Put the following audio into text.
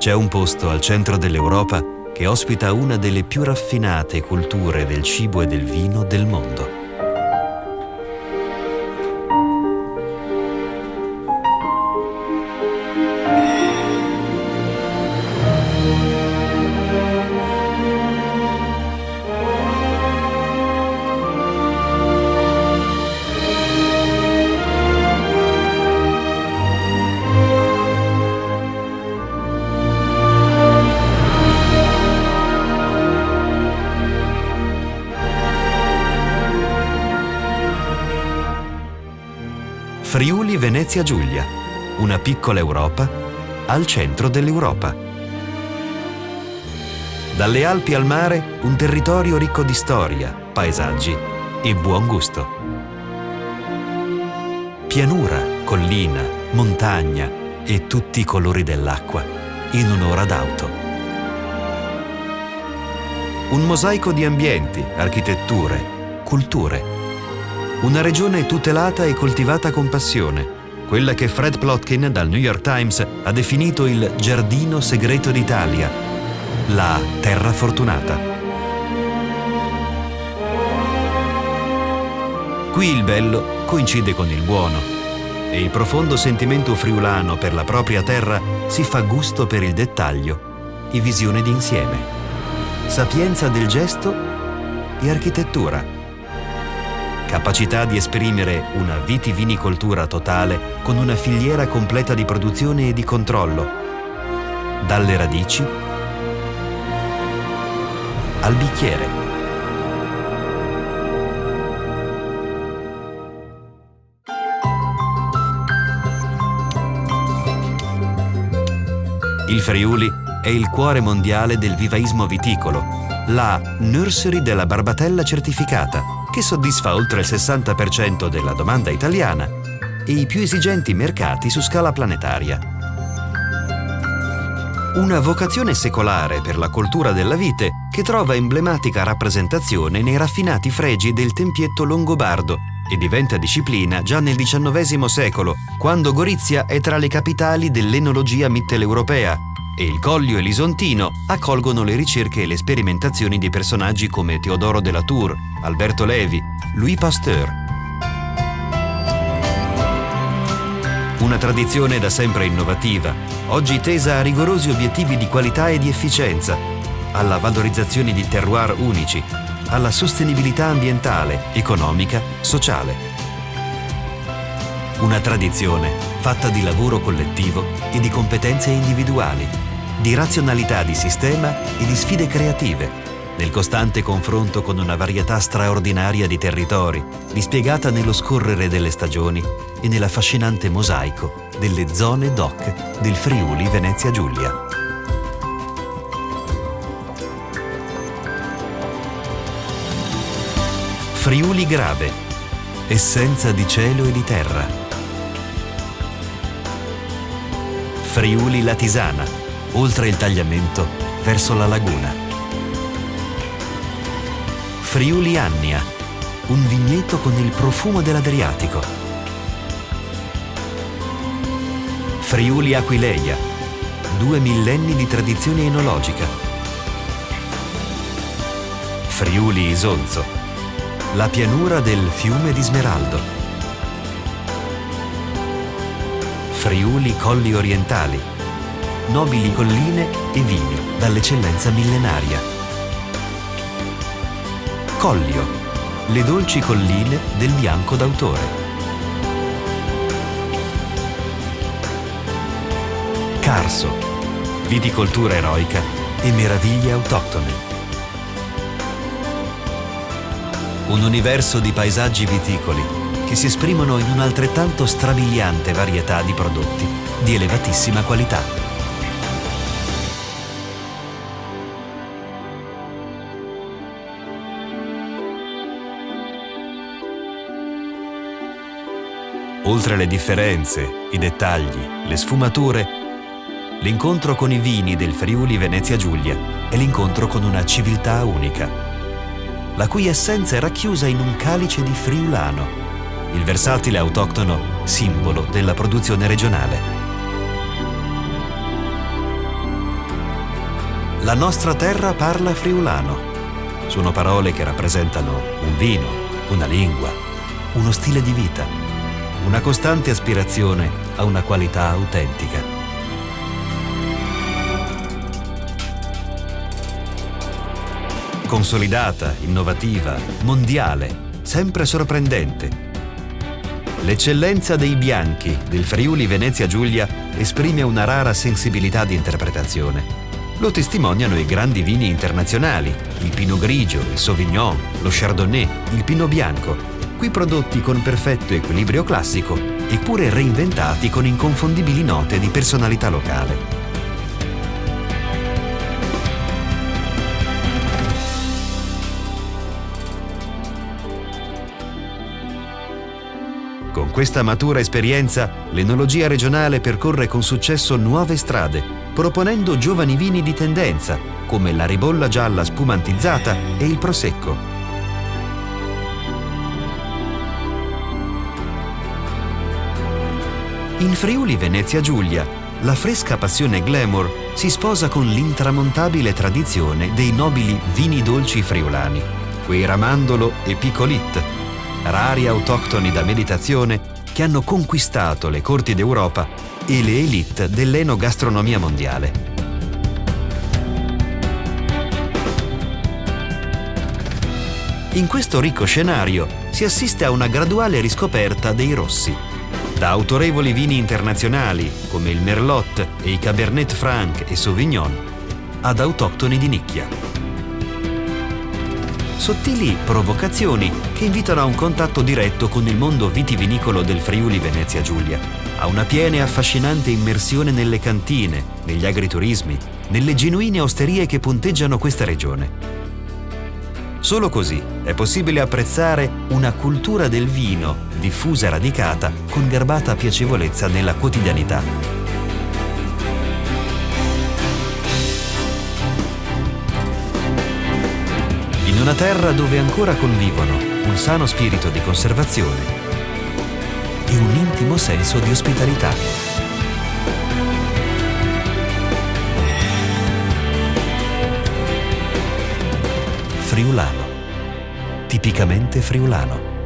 C'è un posto al centro dell'Europa che ospita una delle più raffinate culture del cibo e del vino del mondo. Friuli Venezia Giulia, una piccola Europa al centro dell'Europa. Dalle Alpi al mare, un territorio ricco di storia, paesaggi e buon gusto. Pianura, collina, montagna e tutti i colori dell'acqua in un'ora d'auto. Un mosaico di ambienti, architetture, culture. Una regione tutelata e coltivata con passione, quella che Fred Plotkin dal New York Times ha definito il giardino segreto d'Italia, la terra fortunata. Qui il bello coincide con il buono e il profondo sentimento friulano per la propria terra si fa gusto per il dettaglio e visione d'insieme, sapienza del gesto e architettura. Capacità di esprimere una vitivinicoltura totale con una filiera completa di produzione e di controllo, dalle radici al bicchiere. Il Friuli è il cuore mondiale del vivaismo viticolo, la nursery della barbatella certificata, che soddisfa oltre il 60% della domanda italiana e i più esigenti mercati su scala planetaria. Una vocazione secolare per la coltura della vite che trova emblematica rappresentazione nei raffinati fregi del tempietto longobardo e diventa disciplina già nel XIX secolo, quando Gorizia è tra le capitali dell'enologia mitteleuropea e il Collio e l'Isontino accolgono le ricerche e le sperimentazioni di personaggi come Teodoro de la Tour, Alberto Levi, Louis Pasteur. Una tradizione da sempre innovativa, oggi tesa a rigorosi obiettivi di qualità e di efficienza, alla valorizzazione di terroir unici, alla sostenibilità ambientale, economica, sociale. Una tradizione fatta di lavoro collettivo e di competenze individuali, di razionalità di sistema e di sfide creative, nel costante confronto con una varietà straordinaria di territori, dispiegata nello scorrere delle stagioni e nell'affascinante mosaico delle zone DOC del Friuli Venezia Giulia. Friuli Grave, essenza di cielo e di terra. Friuli Latisana, oltre il tagliamento verso la laguna. Friuli Annia, un vigneto con il profumo dell'Adriatico. Friuli Aquileia, 2 millenni di tradizione enologica. Friuli Isonzo, la pianura del fiume di Smeraldo. Friuli Colli Orientali, nobili colline e vini dall'eccellenza millenaria. Collio, le dolci colline del bianco d'autore. Carso, viticoltura eroica e meraviglie autoctone. Un universo di paesaggi viticoli che si esprimono in un'altrettanto strabiliante varietà di prodotti di elevatissima qualità. Oltre le differenze, i dettagli, le sfumature, l'incontro con i vini del Friuli Venezia Giulia è l'incontro con una civiltà unica, la cui essenza è racchiusa in un calice di friulano, il versatile autoctono simbolo della produzione regionale. La nostra terra parla friulano. Sono parole che rappresentano un vino, una lingua, uno stile di vita, una costante aspirazione a una qualità autentica. Consolidata, innovativa, mondiale, sempre sorprendente. L'eccellenza dei bianchi del Friuli Venezia Giulia esprime una rara sensibilità di interpretazione. Lo testimoniano i grandi vini internazionali, il Pinot Grigio, il Sauvignon, lo Chardonnay, il Pinot Bianco, qui prodotti con perfetto equilibrio classico eppure reinventati con inconfondibili note di personalità locale. Con questa matura esperienza, l'enologia regionale percorre con successo nuove strade, proponendo giovani vini di tendenza, come la ribolla gialla spumantizzata e il prosecco. In Friuli Venezia Giulia, la fresca passione glamour si sposa con l'intramontabile tradizione dei nobili vini dolci friulani, quei Ramandolo e Picolit, rari autoctoni da meditazione che hanno conquistato le corti d'Europa e le élite dell'enogastronomia mondiale. In questo ricco scenario si assiste a una graduale riscoperta dei rossi, da autorevoli vini internazionali come il Merlot e i Cabernet Franc e Sauvignon, ad autoctoni di nicchia. Sottili provocazioni che invitano a un contatto diretto con il mondo vitivinicolo del Friuli Venezia Giulia, a una piena e affascinante immersione nelle cantine, negli agriturismi, nelle genuine osterie che punteggiano questa regione. Solo così è possibile apprezzare una cultura del vino diffusa e radicata con garbata piacevolezza nella quotidianità. In una terra dove ancora convivono un sano spirito di conservazione e un intimo senso di ospitalità. Friulano, tipicamente friulano.